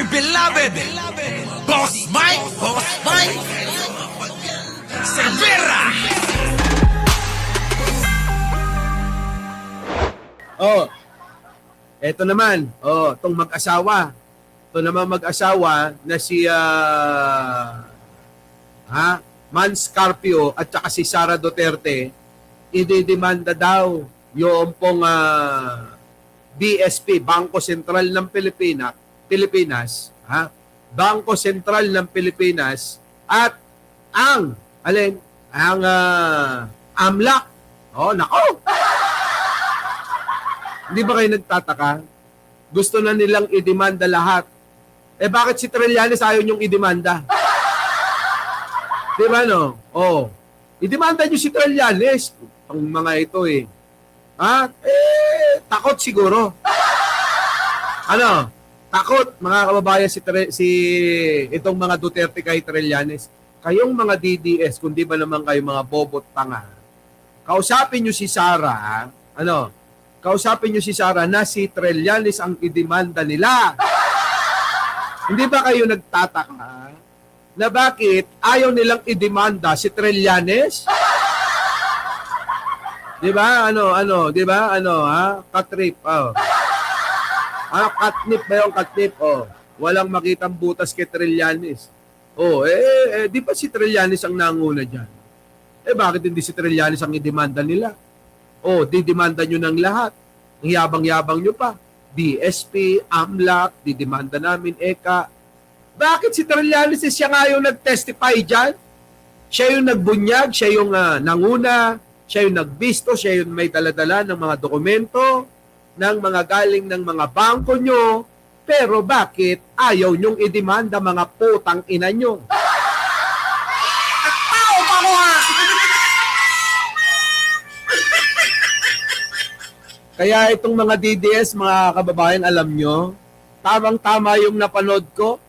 dear beloved, Boss Mike, Cervera. Oh, eto naman, itong mag-asawa. Ito naman mag-asawa na si Man Scarpio at saka si Sara Duterte, ididemanda daw yung pong BSP, Bangko Sentral ng Pilipinas, Bangko Sentral ng Pilipinas at ang AMLAC. Oh, nako! Hindi ba kayo nagtataka? Gusto na nilang idemanda lahat. Eh bakit si Trillanes ayaw niyong idemanda? Di ba no? Oh, idemanda niyo si Trillanes. Ang mga ito eh. Takot siguro. Ano? Takot mga kababayan si itong mga Duterte kay Trillanes. Kayong mga DDS, kundi ba naman kayo mga bobot tanga? Kausapin niyo si Sara, Kausapin niyo si Sara na si Trillanes ang idemanda nila. Hindi ba kayo nagtataka na bakit ayaw nilang idemanda si Trillanes? Di ba? Di ba? Katrip. Katnip ba yung katnip? Walang makitang butas kay Trillanes. Di ba si Trillanes ang nanguna dyan? Bakit hindi si Trillanes ang idemanda nila? Didemanda nyo ng lahat. Ang yabang-yabang nyo pa. BSP, AMLAC, didemanda namin, ECA. Bakit si Trillanes siya nga yung nag-testify dyan? Siya yung nagbunyag, siya yung nanguna, siya yung nagbisto, siya yung may daladala ng mga dokumento, ng mga galing ng mga bangko nyo. Pero bakit ayaw nyong idemanda mga putang ina nyo? Kaya itong mga DDS, mga kababayan, alam nyo, tamang-tama yung napanood ko.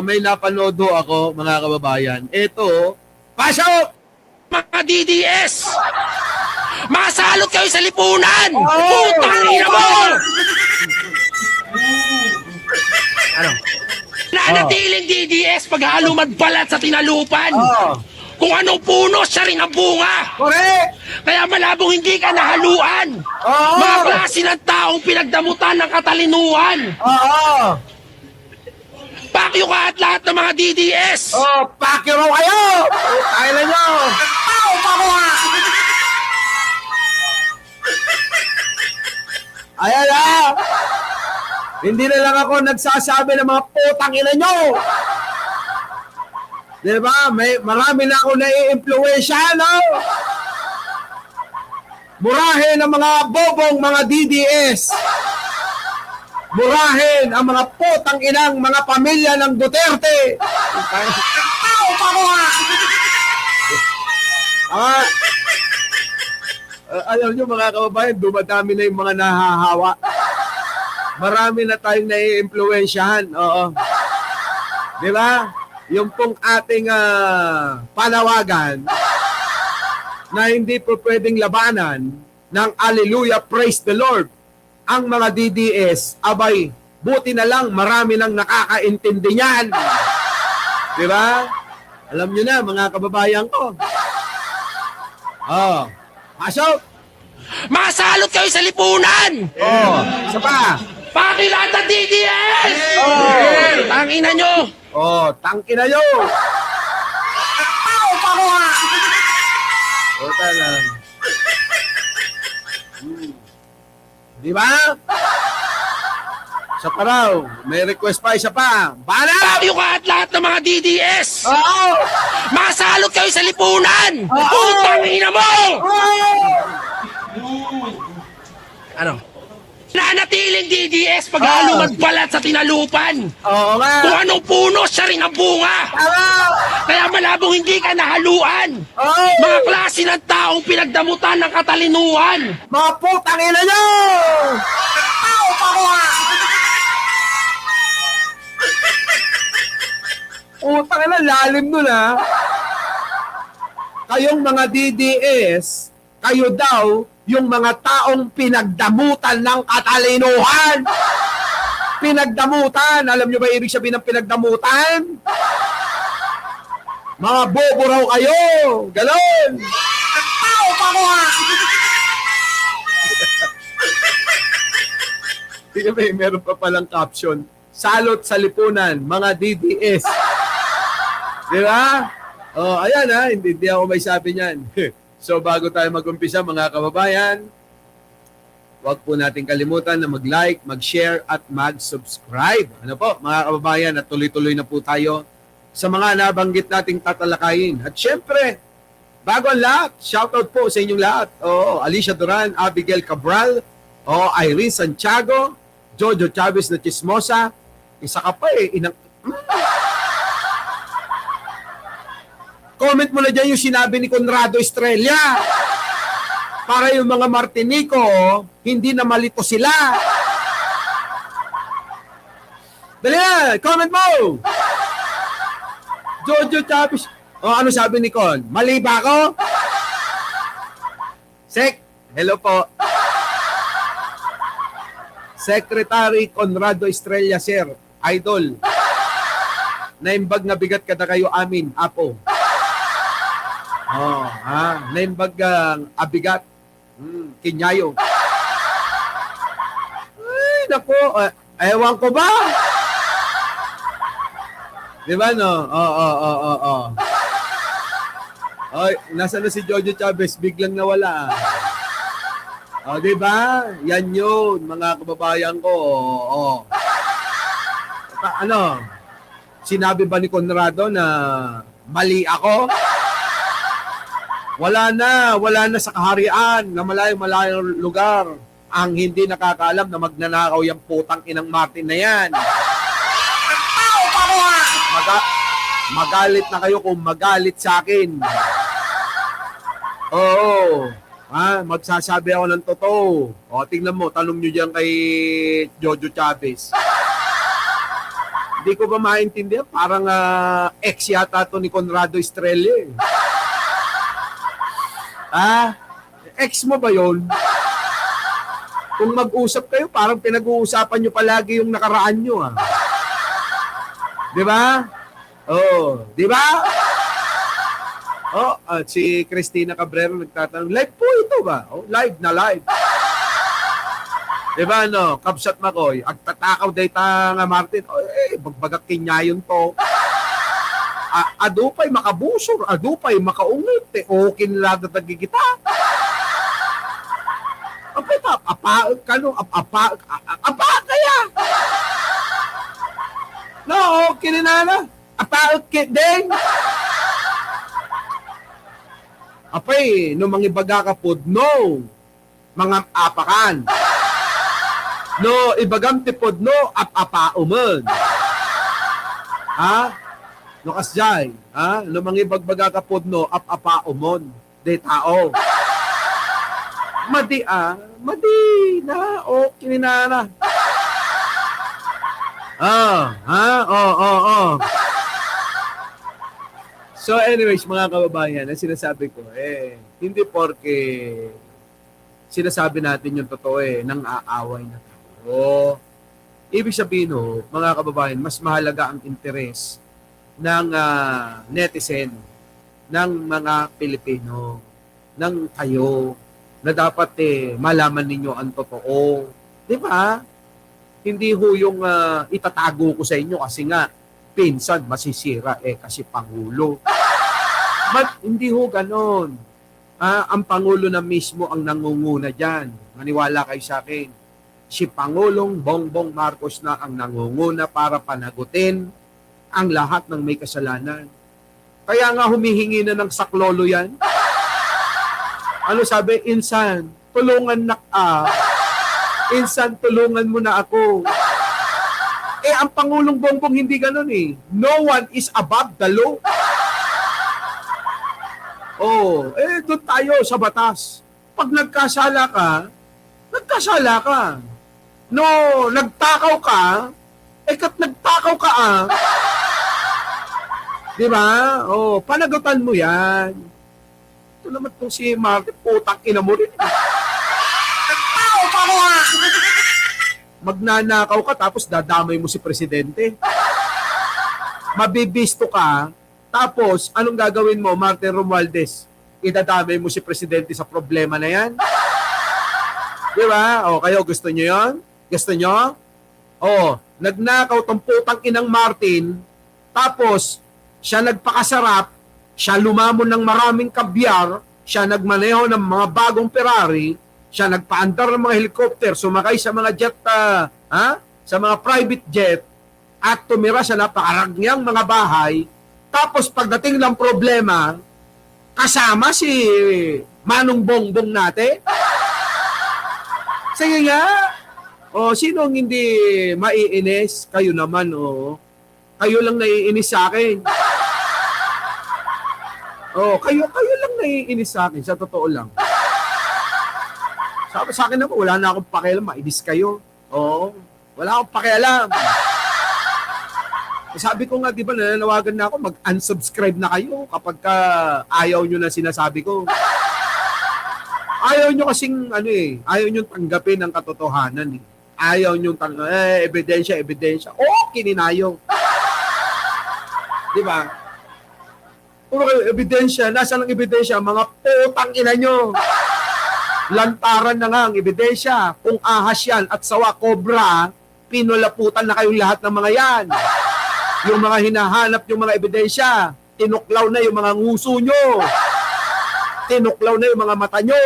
May napanood ho ako, mga kababayan. Ito, pasok! Mga DDS! Masalot kayo sa lipunan! Putang ina mo! Nanatiling DDS paghalo magbalat sa tinalupan. Kung anong puno, siya rin ang bunga. Correct! Kaya malabong hindi ka nahaluan. Mga klase ng taong pinagdamutan ng katalinuhan. Pakyo ka at lahat ng mga DDS. Pakyo raw kayo! Kailan nyo! Ayan na! Hindi na lang ako nagsasabi ng mga putang ina nyo! Diba? Marami na ako nai-impluwensya, no? Murahin ang mga bobong mga DDS. Murahin ang mga putang inang mga pamilya ng Duterte. Alam nyo mga kababayan, dumadami na yung mga nahahawa. Marami na tayong nai-impluwensyahan. Oo. Diba? Yung pong ating panawagan na hindi po pwedeng labanan ng Hallelujah, Praise the Lord. Ang mga DDS, abay, buti na lang marami nang nakakaintindi niyan. Diba? Alam nyo na, mga kababayan ko. Pasok! Masalot kayo sa lipunan! Isa pa! Pakilahat ng DDS! Tangina nyo! Tangki na nyo! Lang. Di ba? Isa pa raw. May request pa, isa pa. Bana! Pakyo ka at lahat ng mga DDS! Masalot kayo sa lipunan! Putang ina mo! Nanatiling DDS paghalo magbalat sa tinalupan. Kung anong puno, siya rin ang bunga. Kaya malabong hindi ka nahaluan. Mga klase ng taong pinagdamutan ng katalinuhan. Mga putang ina nyo! Putang ina, lalim nun Kayong mga DDS, kayo daw yung mga taong pinagdamutan ng katalinuhan. Pinagdamutan. Alam nyo ba ibig sabihin ng pinagdamutan? Mga bobo raw kayo. Ganon. Tingnan mo, meron pa palang caption. Salot sa lipunan, mga DDS. Di ba? Oh, ayan ha, hindi ako may sabi niyan. So bago tayo mag-umpisa mga kababayan, huwag po natin kalimutan na mag-like, mag-share at mag-subscribe. Ano po mga kababayan, at tuloy-tuloy na po tayo sa mga nabanggit nating tatalakayin. At syempre, bago ang lahat, shoutout po sa inyong lahat. Alicia Duran, Abigail Cabral, Irene Santiago, Jojo Chavez na Chismosa, isa ka pa Comment mo na dyan yung sinabi ni Conrado Estrella. Para yung mga Martinico, hindi na malito sila. Dali na, comment mo! Jojo Chavez. Ano sabi ni Con? Mali ba ako? Sek, hello po. Secretary Conrado Estrella, sir. Idol. Naimbag na bigat kada kayo amin, apo. Naimbag abigat. Kinyayo. Ay, naku. Ewan ko ba? Di ba, no? Ay, nasa na si Jojo Chavez? Biglang nawala. Di ba? Yan yun, mga kababayan ko. Sinabi ba ni Conrado na mali ako? Wala na sa kaharian na malayo-malayong lugar ang hindi nakakaalam na magnanakaw yung putang inang Martin na yan. Magalit na kayo kung magalit sa akin. Oo. Magsasabi ako ng totoo. Tingnan mo, tanong nyo dyan kay Jojo Chavez. Hindi ko ba maintindihan? Parang ex yata to ni Conrado Estrella. Ex mo ba yun? Kung mag-usap kayo, parang pinag-uusapan nyo palagi yung nakaraan nyo. Di ba? Di ba? At si Cristina Cabrero nagtatanong, live po ito ba? Live na live. Di ba, no? Kapsat Makoy, agtatakaw dayta nga Martin, bagbagak kinyayon to. Adupay makabusor, adupay makaungit, okay nila datagigita. Apa kaya? No, okay na. Apa din. Apay, no mga ibaga ka pod, no. Mga apakan. No, ibagam tipod, no, apauman. No kasjay, no mga ibagbaga ka pod, no, apaumon. De tao. Madi na, okay na. So anyways, mga kababayan, ang sinasabi ko, hindi porke sinasabi natin yung totoo nang aaway na tao. Ibig sabihin, mga kababayan, mas mahalaga ang interes ng netizen, ng mga Pilipino, ng kayo, na dapat malaman ninyo ang totoo. Di ba? Hindi ho yung itatago ko sa inyo kasi nga, pinsan, masisira kasi Pangulo. Hindi ho ganon. Ang Pangulo na mismo ang nangunguna dyan. Maniwala kayo sa akin. Si Pangulong Bongbong Marcos na ang nangunguna para panagutin ang lahat ng may kasalanan. Kaya nga humihingi na ng saklolo yan. Ano sabi? Insan, tulungan na Insan, tulungan mo na ako. Ang Pangulong Bongbong hindi ganun No one is above the law. Doon tayo sa batas. Pag nagkasala ka. No, nagtakaw ka, kat nagtakaw ka Di ba? Panagutan mo yan. Ito naman itong si Martin, putang ina mo rin. magnanakaw ka tapos dadamay mo si presidente. Mabibisto ka, tapos anong gagawin mo, Martin Romualdez? Idadamay mo si presidente sa problema na yan? Di ba? O, kayo, gusto nyo yon? Gusto nyo? O, nagnakaw tong putang inang Martin, tapos siya nagpakasarap, siya lumamon ng maraming kabyar, siya nagmaneho ng mga bagong Ferrari, siya nagpaandar ng mga helicopter, sumakay sa mga jet, sa mga private jet, at tumira sa napakaragyang mga bahay. Tapos pagdating ng problema, kasama si Manong Bongbong natin. Sige nga. O, sinong hindi maiinis? Kayo naman, o. Kayo lang naiinis sa akin. O, kayo lang naiinis sa akin, sa totoo lang. Sabi sa akin naman, wala na akong pakialam, mainis kayo. Oo, wala akong pakialam. Sabi ko nga, di ba, nananawagan na ako, mag-unsubscribe na kayo kapag ayaw nyo na sinasabi ko. Ayaw nyo kasing, ayaw nyo tanggapin ang katotohanan. Ayaw nyo ebidensya. Oo, kininayo. Di ba? Puro kayo, ebidensya. Nasaan ang ebidensya? Mga putang ina nyo. Lantaran na nga ang ebidensya. Kung ahas yan at sawa, cobra, pinulaputan na kayong lahat ng mga yan. Yung mga hinahanap yung mga ebidensya, tinuklaw na yung mga nguso nyo. Tinuklaw na yung mga mata nyo.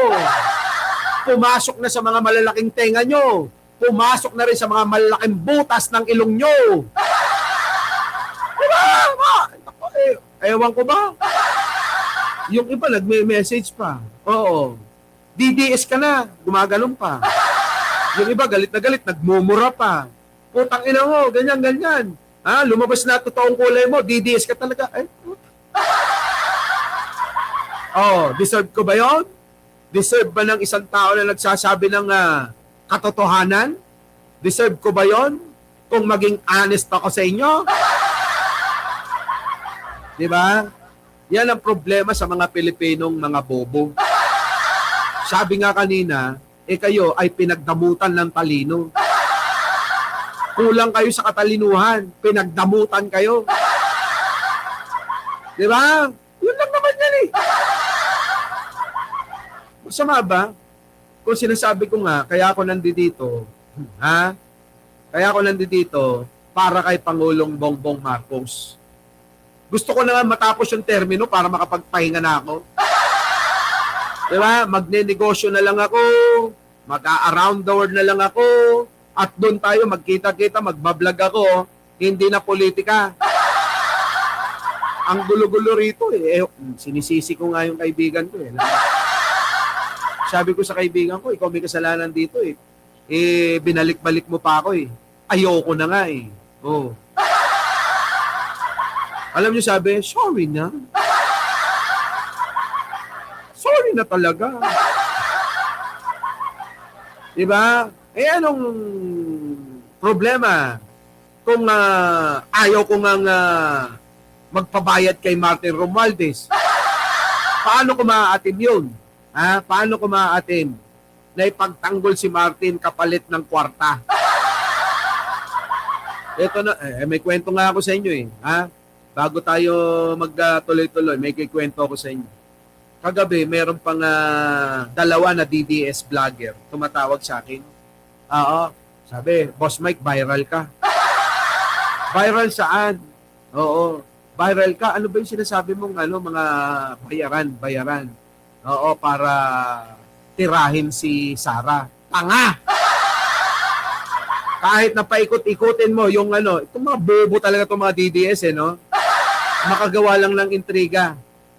Pumasok na sa mga malalaking tenga nyo. Pumasok na rin sa mga malalaking butas ng ilong nyo. Diba? Ewan ko ba? Yung iba nagme-message pa. Oo. DDS ka na, gumaganon pa. Yung iba galit na galit, nagmumura pa. Putang ina mo, ganyan. Lumabas na totoong kulay mo, DDS ka talaga. Deserve ko ba yon? Deserve ba ng isang tao na nagsasabi ng katotohanan? Deserve ko ba yon? Kung maging honest ako sa inyo? Di ba? Yan ang problema sa mga Pilipinong mga bobo. Sabi nga kanina, kayo ay pinagdamutan ng talino. Kulang kayo sa katalinuhan. Pinagdamutan kayo. Di ba? Yun lang naman yan eh. Masama ba? Kung sinasabi ko nga, kaya ako nandito, Kaya ako nandito para kay Pangulong Bongbong Marcos. Gusto ko na nga matapos yung termino para makapagpahinga na ako. Diba? Magne-negosyo na lang ako, mag-a-around the world na lang ako, at doon tayo magkita-kita, magbablog ako, hindi na politika. Ang gulo-gulo rito sinisisi ko nga yung kaibigan ko Sabi ko sa kaibigan ko, ikaw may kasalanan dito binalik-balik mo pa ako Ayoko na nga Alam niyo sabi, sorry na. Sorry na talaga. Diba? Anong problema kung ayaw ko nga magpabayad kay Martin Romualdez? Paano ko maaatim yun? Paano ko maaatim na ipagtanggol si Martin kapalit ng kwarta? Ito na, may kwento nga ako sa inyo Bago tayo magtuloy-tuloy, may kikwento ako sa inyo. Kagabi, meron pang dalawa na DDS vlogger tumatawag sa akin. Sabi, Boss Mike, viral ka. Viral saan? Oo, viral ka. Ano ba yung sinasabi mong mga bayaran? Oo, para tirahin si Sara. Tanga! Kahit na paikot-ikutin mo yung itong mga bobo talaga itong mga DDS makagawa lang ng intriga.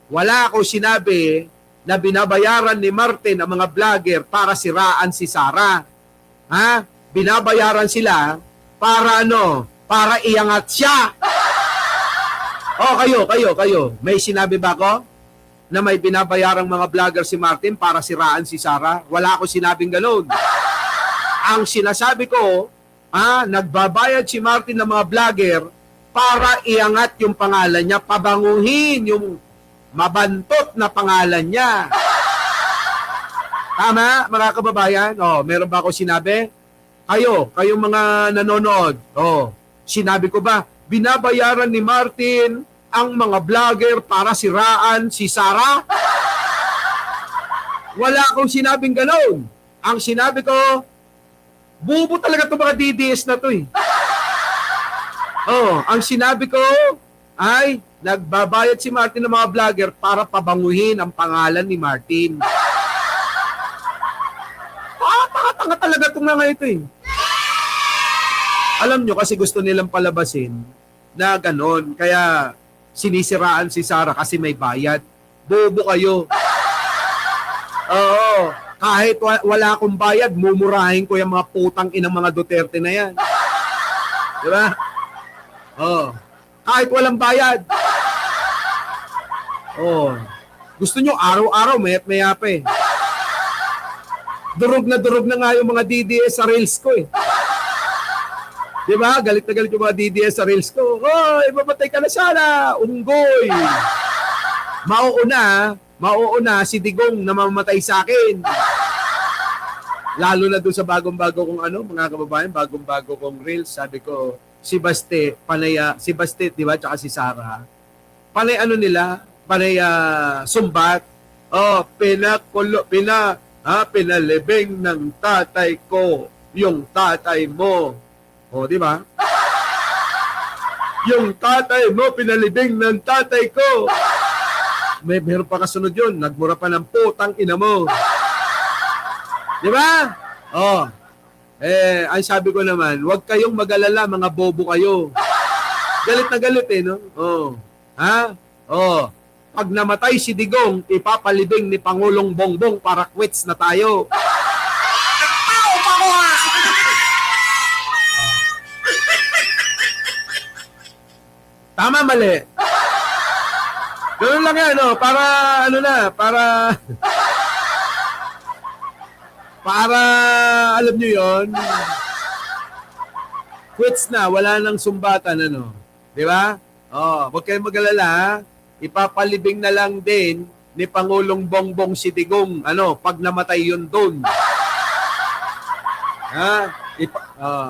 Wala ako sinabi na binabayaran ni Martin ang mga vlogger para siraan si Sara. Binabayaran sila para para iangat siya. Kayo. May sinabi ba ako na may binabayarang mga vlogger si Martin para siraan si Sara? Wala ako sinabing ganoon. Ang sinasabi ko, nagbabayad si Martin ng mga vlogger para iangat yung pangalan niya, pabanguhin yung mabantot na pangalan niya. Tama, mga kababayan? Meron ba ako sinabi kayong mga nanonood, sinabi ko ba, binabayaran ni Martin ang mga vlogger para siraan si Sara? Wala akong sinabing gano'n. Ang sinabi ko, bubo talaga itong mga DDS na to eh. Ang sinabi ko ay nagbabayad si Martin ng mga vlogger para pabanguhin ang pangalan ni Martin. Tanga talaga itong mga ito eh. Alam nyo, kasi gusto nilang palabasin na ganon. Kaya sinisiraan si Sara kasi may bayad. Bobo kayo. Oo. Kahit wala akong bayad, mumurahin ko yung mga putang inang mga Duterte na yan. Diba? Kahit walang bayad. Gusto nyo araw-araw, mayat-maya pa eh. Durog na nga yung mga DDS sa reels ko eh. Diba? Galit na galit yung mga DDS sa reels ko. Hoy, mamatay ka na sana. Unggoy. Mauuna si Digong na mamamatay sa akin. Lalo na doon sa bagong-bago kong mga kababayan, bagong-bago kong reels. Sabi ko, si Baste, di ba? Tsaka si Sara. Panay sumbat. Pinalibing ng tatay ko yung tatay mo. Di ba? Yung tatay mo, pinalibing ng tatay ko. Meron pa kasunod yun. Nagmura pa ng putang ina mo. Di ba? Ay sabi ko naman, huwag kayong mag-alala, mga bobo kayo. Galit na galit eh, no? Pag namatay si Digong, ipapalibing ni Pangulong Bongbong para quits na tayo. Tama, mali. Ganoon lang yan, para alam nyo yon, quits na, wala nang sumbatan, di ba? Huwag kayong mag-alala, ipapalibing na lang din ni Pangulong Bongbong si Digong, pag namatay yun doon.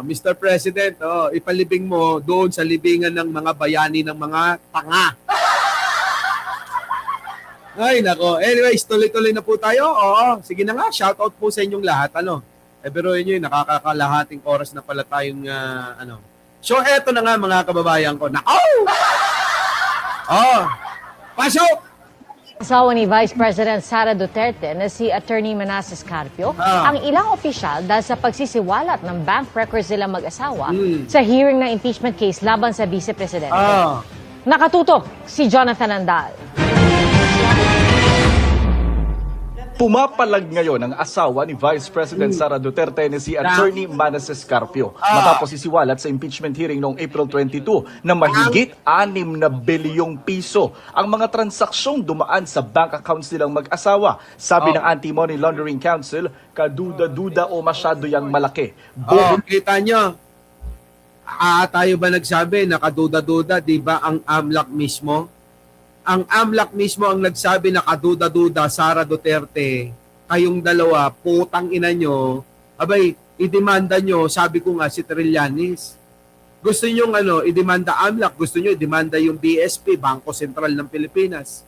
Mr. President, ipalibing mo doon sa libingan ng mga bayani ng mga tanga. Ay, nako. Anyways, tuloy-tuloy na po tayo. Sige na nga, shoutout po sa inyong lahat. Pero yun, nakakakalahating oras na pala tayong, So, eto na nga mga kababayan ko. Pasok! Asawa ni Vice President Sara Duterte na si Attorney Manasseh Carpio ang ilang opisyal dahil sa pagsisiwalat ng bank records nilang mag-asawa sa hearing ng impeachment case laban sa Vice Presidente. Nakatutok si Jonathan Andal. Pumapalag ngayon ang asawa ni Vice President Sara Duterte na si Attorney Manasseh Carpio matapos isiwalat sa impeachment hearing noong April 22 na mahigit 6 na bilyong piso ang mga transaksyong dumaan sa bank accounts nilang mag-asawa. Sabi ng Anti-Money Laundering Council, kaduda-duda o masyado yang malaki. Kita nyo, tayo ba nagsabi na kaduda-duda, di ba ang AMLAC mismo? Ang AMLAC mismo ang nagsabi na kaduda-duda, Sara Duterte, kayong dalawa, putang ina nyo, idemanda nyo, sabi ko nga si Trillanes. Gusto nyo idemanda AMLAC, gusto nyo idemanda yung BSP, Bangko Sentral ng Pilipinas.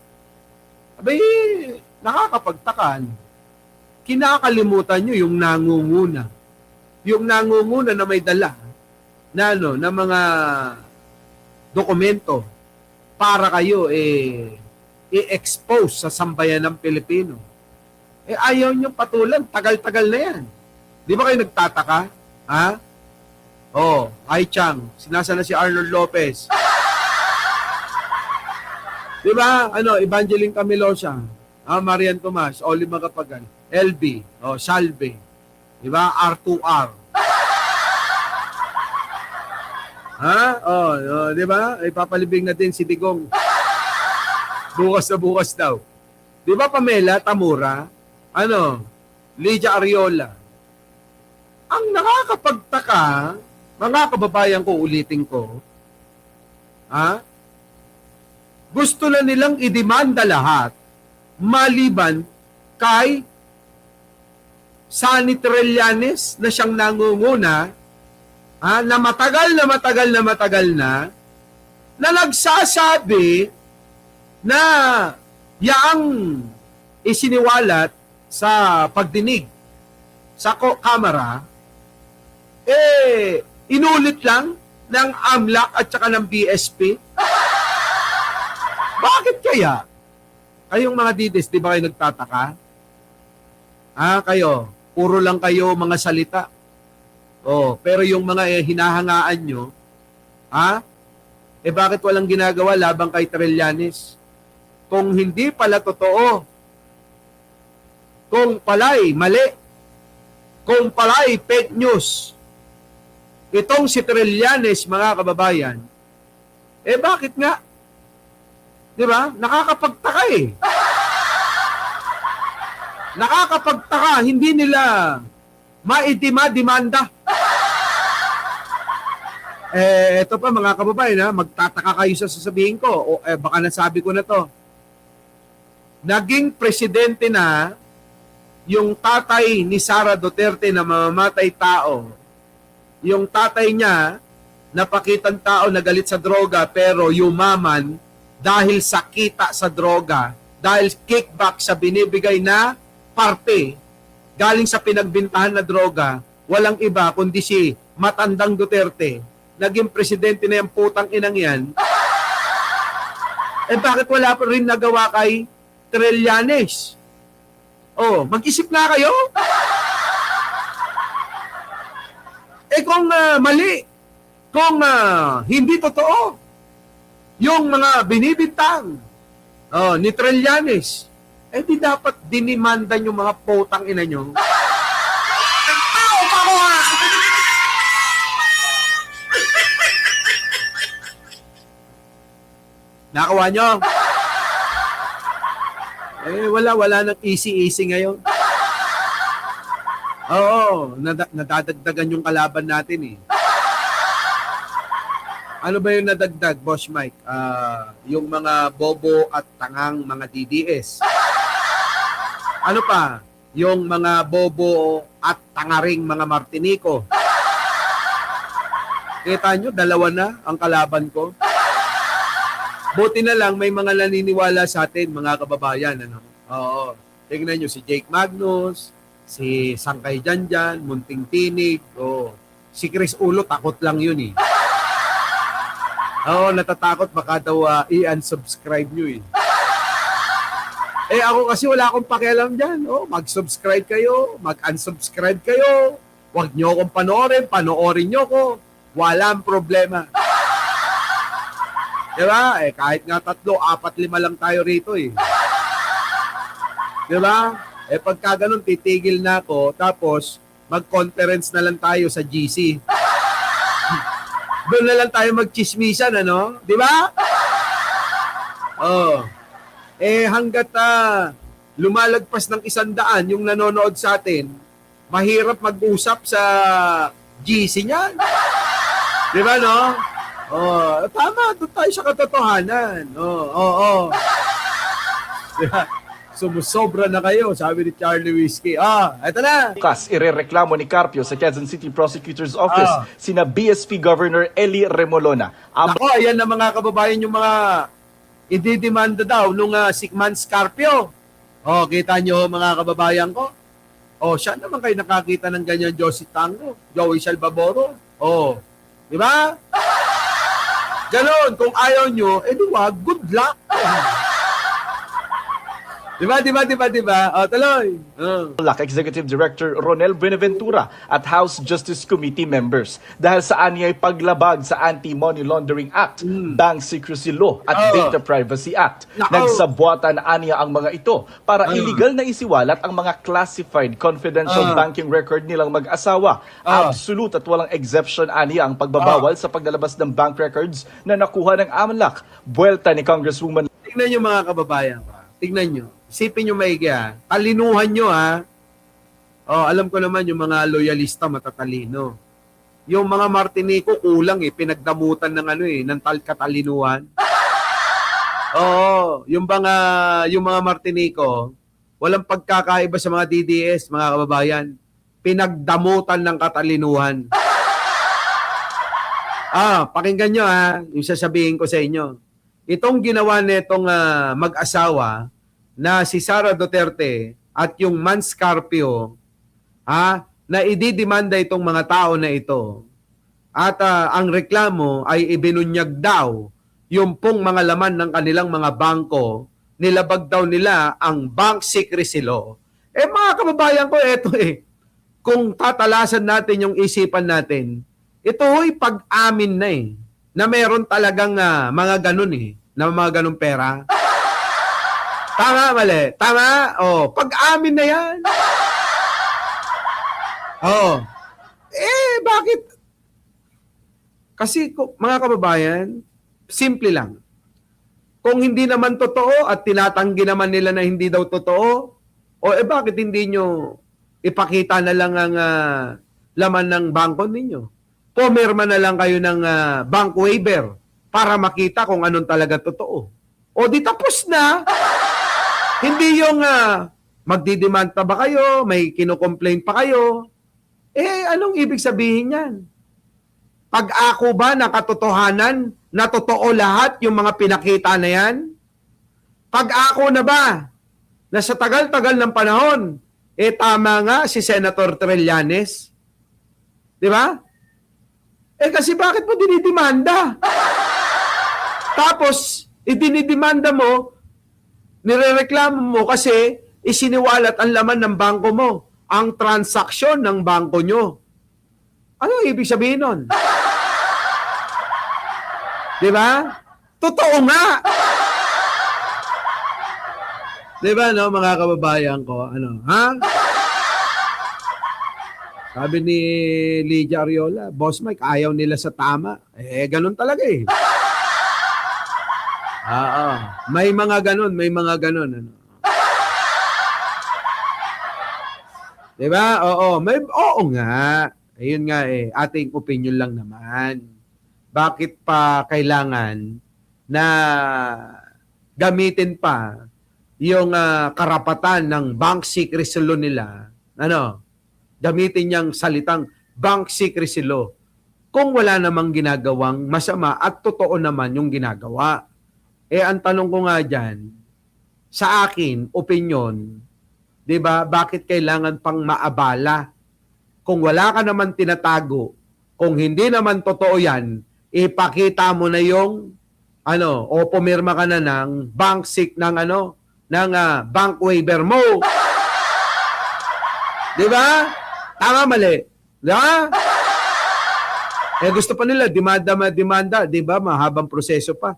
Nakakapagtakan. Kinakalimutan nyo yung nangunguna. Yung nangunguna na may dala na mga dokumento para kayo i-expose sa sambayan ng Pilipino. Ayaw nyo patulan, tagal-tagal na yan. Di ba kayo nagtataka? Ay Chang, sinasa na si Arnold Lopez. Di ba? Evangeline Camilosa, Marian Tomas, Oli Magapagan, LB, Salve, di ba? R2R. Di ba? Ipapalibing na din si Digong. Bukas na bukas daw. Di ba Pamela Tamura? Lydia Ariola. Ang nakakapagtaka, mga kababayan ko, ulitin ko, gusto na nilang idemanda lahat maliban kay Sunny Trillanes na siyang nangunguna, na matagal na nagsasabi na yaang isiniwalat sa pagdinig sa kamera, inulit lang ng AMLAC at saka ng BSP. Bakit kaya? Kayong mga didis, di ba kayo nagtataka? Kayo, puro lang kayo mga salita. Pero yung mga hinahangaan nyo, bakit walang ginagawa labang kay Trillanes? Kung hindi pala totoo, kung pala'y mali, kung pala'y fake news, itong si Trillanes, mga kababayan, bakit nga? Di ba? Nakakapagtaka Nakakapagtaka, hindi nila demanda. Ito pa mga kababayan, magtataka kayo sa sasabihin ko, baka nasabi ko na to. Naging presidente na yung tatay ni Sara Duterte na mamamatay tao. Yung tatay niya, napakitang tao na galit sa droga pero yumaman dahil sa kita sa droga, dahil kickback sa binibigay na parte galing sa pinagbintahan na droga, walang iba kundi si matandang Duterte. Naging presidente na yung putang inang yan. Bakit wala pa rin nagawa kay Trillanes? Mag-isip nga kayo. Kung mali, kung hindi totoo, yung mga binibintang ni Trillanes, di dapat dinimandan yung mga putang ina nyo. Nakawa nyo? Wala nang easy ngayon. Nadadagdagan yung kalaban natin Ano ba yung nadagdag, Boss Mike? Yung mga bobo at tangang mga DDS. Ano pa? Yung mga bobo at tangaring mga Martinico. Kita nyo, dalawa na ang kalaban ko. Buti na lang may mga naniniwala sa atin, mga kababayan. Tingnan nyo si Jake Magnus, si Sangkay Janjan, Munting Tinig, si Chris Ulo, takot lang yun natatakot baka daw i-unsubscribe nyo ako kasi wala akong pakialam dyan. Mag-subscribe kayo, mag-unsubscribe kayo. Huwag nyo akong panoorin nyo ko. Walang problema. Diba? Kahit nga 3, 4, 5 lang tayo rito Diba? Pagka ganun, titigil na ako, tapos mag-conference na lang tayo sa GC. Doon na lang tayo magchismisan, Di ba? Hanggat lumalagpas ng 100 yung nanonood sa atin, mahirap mag-usap sa GC niyan. Di ba, no? Tama, doon tayo sa katotohanan. Diba? Sumusobra na kayo, sabi ni Charlie Whiskey. Eto na. Bukas, irereklamo ni Carpio sa Quezon City Prosecutor's Office sina BSP Governor Eli Remolona. Ayan na mga kababayan yung mga ididemanda daw nung Sigman Carpio. Kita nyo mga kababayan ko. Siya naman kayo nakakita ng ganyan, Josie Tango, Joey Salvaboro. Di ba? Ganon, kung ayaw nyo, wag, good luck. Diba? Tuloy. Executive Director Ronel Buenaventura at House Justice Committee members dahil sa anyay paglabag sa Anti-Money Laundering Act, Bank Secrecy Law at Data Privacy Act. Nagsabwatan anya ang mga ito para illegal na isiwalat ang mga classified confidential banking record nilang mag-asawa. Absolute at walang exception anya ang pagbabawal sa paglalabas ng bank records na nakuha ng AMLAC. Buwelta ni Congresswoman. Tignan nyo mga kababayan ko. Tignan nyo. Isipin nyo maigi talinuhan nyo alam ko naman yung mga loyalista matatalino. Yung mga Martinico kulang pinagdamutan ng ng katalinuhan. Yung mga Martinico Walang pagkakaiba sa mga DDS, mga kababayan. Pinagdamutan ng katalinuhan. Pakinggan nyo yung sasabihin ko sa inyo. Itong ginawa nitong mag-asawa na si Sara Duterte at yung Mans Carpio, na ididemanda itong mga tao na ito. At ang reklamo ay ibinunyag daw yung pong mga laman ng kanilang mga bangko, nilabag daw nila ang bank secrecy law. Mga kababayan ko, eto kung tatalasan natin yung isipan natin, ito ho'y pag-amin na na meron talagang mga ganun na mga ganun pera. Tama, mali. Tama? Pag-amin na yan. Bakit? Kasi mga kababayan, simple lang. Kung hindi naman totoo at tinatanggi naman nila na hindi daw totoo, bakit hindi nyo ipakita na lang ang laman ng bangko ninyo? Pumirma na lang kayo ng bank waiver para makita kung anong talaga totoo. Di tapos na. Hindi yung magdidemand pa ba kayo, may kinocomplain pa kayo. Anong ibig sabihin yan? Pag-ako ba na katotohanan na totoo lahat yung mga pinakita na yan? Pag-ako na ba na sa tagal-tagal ng panahon, tama nga si Senator Trillanes? Di ba? Kasi bakit mo dinidemanda? Tapos, idinidemanda mo, nirereklamo mo kasi isiniwalat ang laman ng bangko mo, ang transaksyon ng bangko nyo. Ano ibig sabihin nun? Di ba? Totoo nga! Di ba, no, mga kababayan ko? Sabi ni Lydia Ariola, Boss Mike, ayaw nila sa tama. Ganun talaga May mga ganun. Di ba? Oo nga. Ayun nga ating opinion lang naman. Bakit pa kailangan na gamitin pa yung karapatan ng bank secrecy law nila? Gamitin niyang salitang bank secrecy law kung wala namang ginagawang masama at totoo naman yung ginagawa. Ang tanong ko nga dyan, sa akin, opinion, di ba, bakit kailangan pang maabala? Kung wala ka naman tinatago, kung hindi naman totoo yan, ipakita mo na yung, o pumirma ka na ng bank bank waiver mo. Di ba? Tama, mali. Di ba? Gusto pa nila, demanda, di ba? Mahabang proseso pa.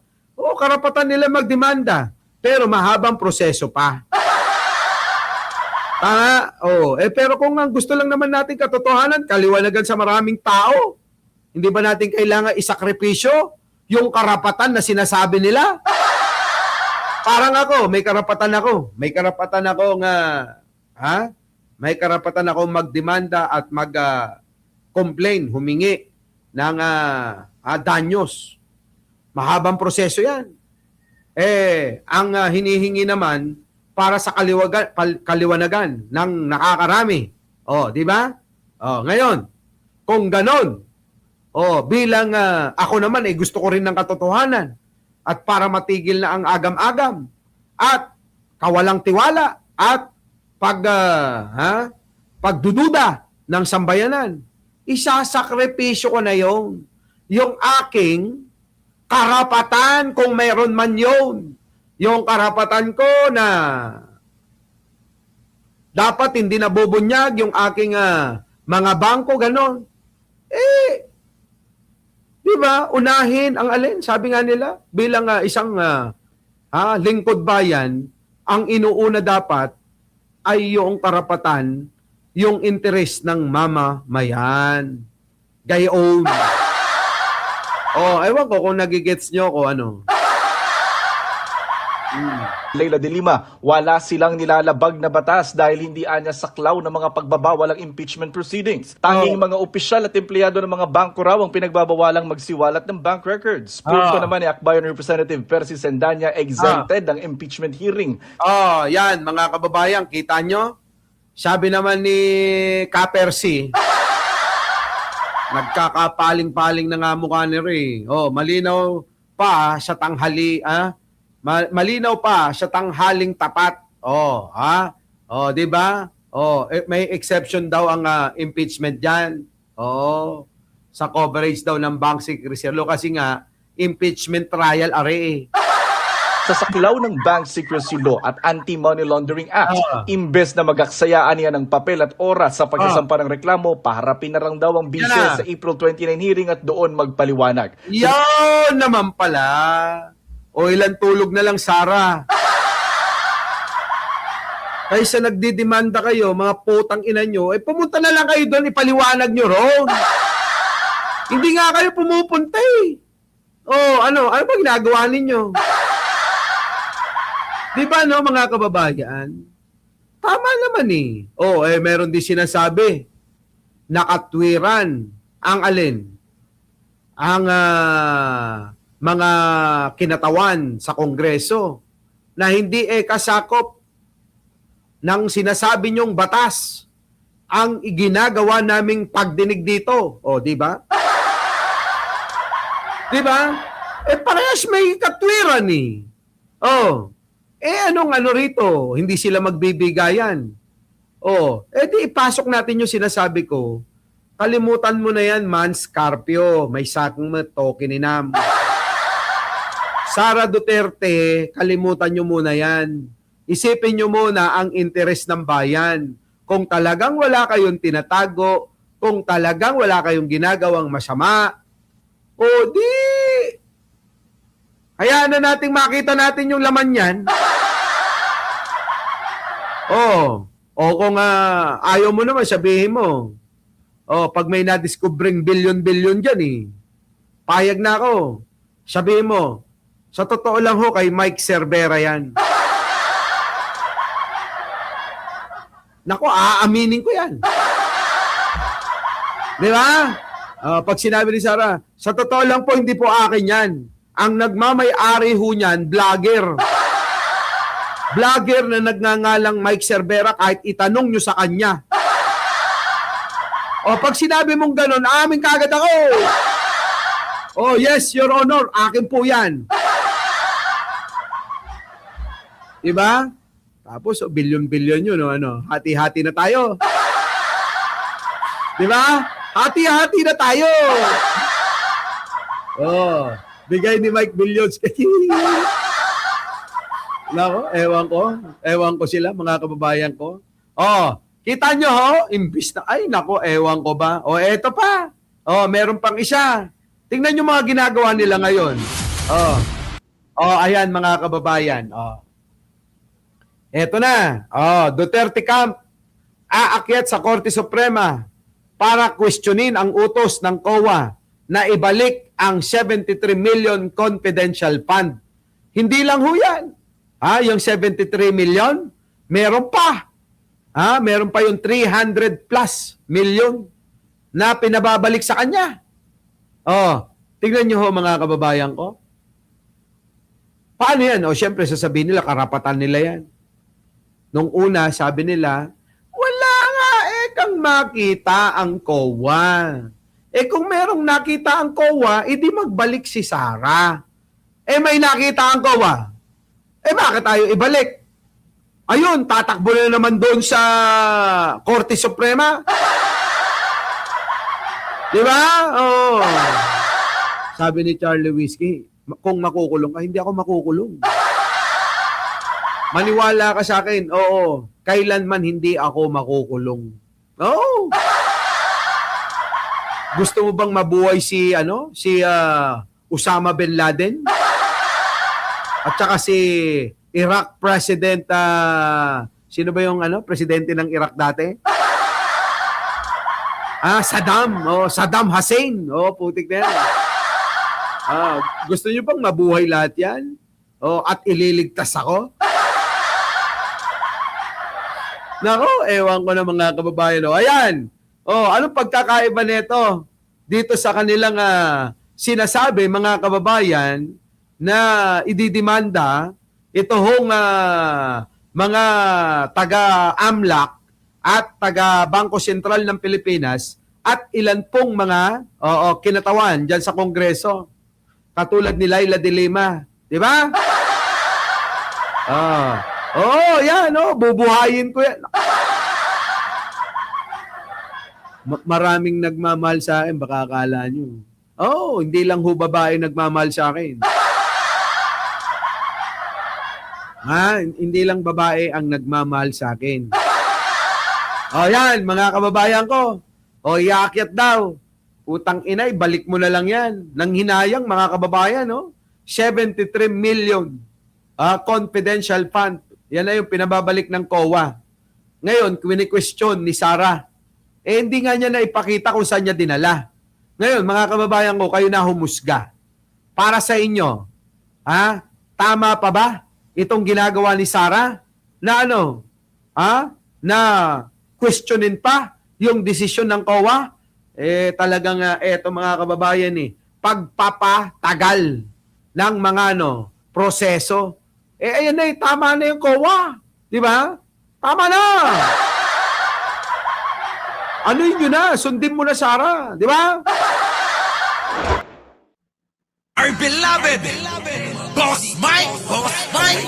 Karapatan nila magdemanda, pero mahabang proseso pa. Tama? Pero kung ang gusto lang naman natin katotohanan, kaliwanagan sa maraming tao, hindi ba natin kailangan isakripisyo yung karapatan na sinasabi nila? Parang ako, may karapatan ako. May karapatan ako magdemanda at mag-complain, humingi ng danyos. Mahabang proseso yan. Ang hinihingi naman para sa kaliwanagan ng nakakarami. Di ba? Ngayon, kung ganon, bilang ako naman gusto ko rin ng katotohanan at para matigil na ang agam-agam at kawalang tiwala at pagdududa ng sambayanan, isasakripisyo ko na yung aking karapatan kung mayroon man yun. Yung karapatan ko na dapat hindi nabubunyag yung aking mga bangko, ganon. Di ba? Unahin ang alin. Sabi nga nila, bilang isang lingkod bayan, ang inuuna dapat ay yung karapatan, yung interes ng mamamayan. Gayon. Ewan ko kung nagigets nyo ko ano. Leila de Lima, wala silang nilalabag na batas dahil hindi anya saklaw ng mga pagbabawal ang impeachment proceedings. Tanging mga opisyal at empleyado ng mga bangko raw ang pinagbabawalang magsiwalat ng bank records. Punto naman ni Akbayan Representative Percy Sendanya, exempted ang impeachment hearing. Yan mga kababayan, kita nyo? Sabi naman ni Ka-Percy, nagkakapaling-paling na nga mukha ni Ray. Malinaw pa sa tanghali, malinaw pa sa tanghaling tapat. Di ba? May exception daw ang impeachment diyan. Sa coverage daw ng Bank Secrecy Law kasi nga impeachment trial are. Sa saklaw ng Bank Secrecy Law at Anti-Money Laundering Act, imbes na magaksayaan niya ng papel at oras sa pagsasampa ng reklamo, paharapin na lang daw ang bise sa April 29 hearing at doon magpaliwanag. Yan naman pala. Ilang tulog na lang, Sara. Kaysa nagdidemanda kayo, mga putang ina nyo, pumunta na lang kayo doon, ipaliwanag nyo ron. Hindi nga kayo pumupunta eh. Ano ba ginagawa ninyo? Di ba no, mga kababayan? Tama naman eh. Meron din sinasabi, nakatwiran ang alin? Ang mga kinatawan sa Kongreso na hindi kasakop ng sinasabi nyong batas ang ginagawa naming pagdinig dito. Di ba? Di ba? Parehas may katwiran eh. Anong ano rito? Hindi sila magbibigayan. Di ipasok natin yung sinasabi ko. Kalimutan mo na yan, man, Scarpio. May sakong tokeninam. Sara Duterte, kalimutan nyo muna yan. Isipin nyo muna ang interes ng bayan. Kung talagang wala kayong tinatago, kung talagang wala kayong ginagawang masama, di hayaan na nating makita natin yung laman yan. Kung ayaw mo naman, sabihin mo. Pag may na-discovering billion-billion dyan payag na ako. Sabihin mo, sa totoo lang kay Mike Cervera yan. Nako, aaminin ko yan. Di ba? Pag sinabi ni Sara, sa totoo lang po, hindi po akin yan. Ang nagmamay-ari ho niyan, vlogger. Vlogger na nagngangalang Mike Cervera kahit itanong nyo sa kanya. Pag sinabi mong ganun, amin kagad ako. Yes, Your Honor, akin po yan. Diba? Tapos, bilyon-bilyon yun, hati-hati na tayo. Diba? Hati-hati na tayo. Bigay ni Mike billions. Nako, ewan ko sila, mga kababayan ko. Kita nyo imbis na, ewan ko ba? Eto pa. Meron pang isa. Tingnan nyo mga ginagawa nila ngayon. Ayan mga kababayan. Eto na. Duterte Camp aakyat sa Korte Suprema para questionin ang utos ng COA na ibalik ang 73 million confidential fund. Hindi lang ho yan. Yung 73 million, meron pa. Meron pa yung 300 plus million na pinababalik sa kanya. Tingnan nyo ho mga kababayan ko. Paano yan? Siyempre sasabihin nila, karapatan nila yan. Nung una, sabi nila, wala nga kang makita ang COA. Kung merong nakita ang COA, edi magbalik si Sara. May nakita ang COA. Bakit tayo ibalik? Ayun, tatakbo na naman doon sa Korte Suprema. Di ba? Sabi ni Charlie Whiskey, kung makukulong ka, hindi ako makukulong. Maniwala ka sa akin, kailanman hindi ako makukulong. Gusto mo bang mabuhay si Osama bin Laden? At saka si Iraq President, sino ba yung presidente ng Iraq dati? Saddam Hussein. Putik na yan. Gusto nyo bang mabuhay lahat yan? at ililigtas ako? Nako, ewan ko na mga kababayan. Ayan. Anong pagkakaiba nito dito sa kanilang sinasabi, mga kababayan, na ididimanda ito hong mga taga-AMLAC at taga-Bangko Sentral ng Pilipinas at ilan pong mga kinatawan dyan sa Kongreso. Katulad ni Laila de Lima. Di ba? Yan, bubuhayin ko yan. Maraming nagmamahal sa akin, baka akala nyo. Hindi lang ho babae nagmamahal sa akin. Hindi lang babae ang nagmamahal sa akin. Yan, mga kababayan ko. Iakyat daw. Utang inay, balik mo na lang yan. Nang hinayang, mga kababayan, 73 million confidential fund. Yan na yung pinababalik ng COA. Ngayon, kwini-question ni Sara. Hindi nga niya na ipakita kung saan niya dinala. Ngayon, mga kababayan ko, kayo na humusga. Para sa inyo, tama pa ba itong ginagawa ni Sara? Na na questionin pa yung desisyon ng COA? Talagang eto mga kababayan pagpapatagal ng mga proseso. Ayan na tama na yung COA. Di ba? Tama na! Ano yun na? Sundin mo na, Sara. Di ba? Our beloved Boss Mike, Boss Mike.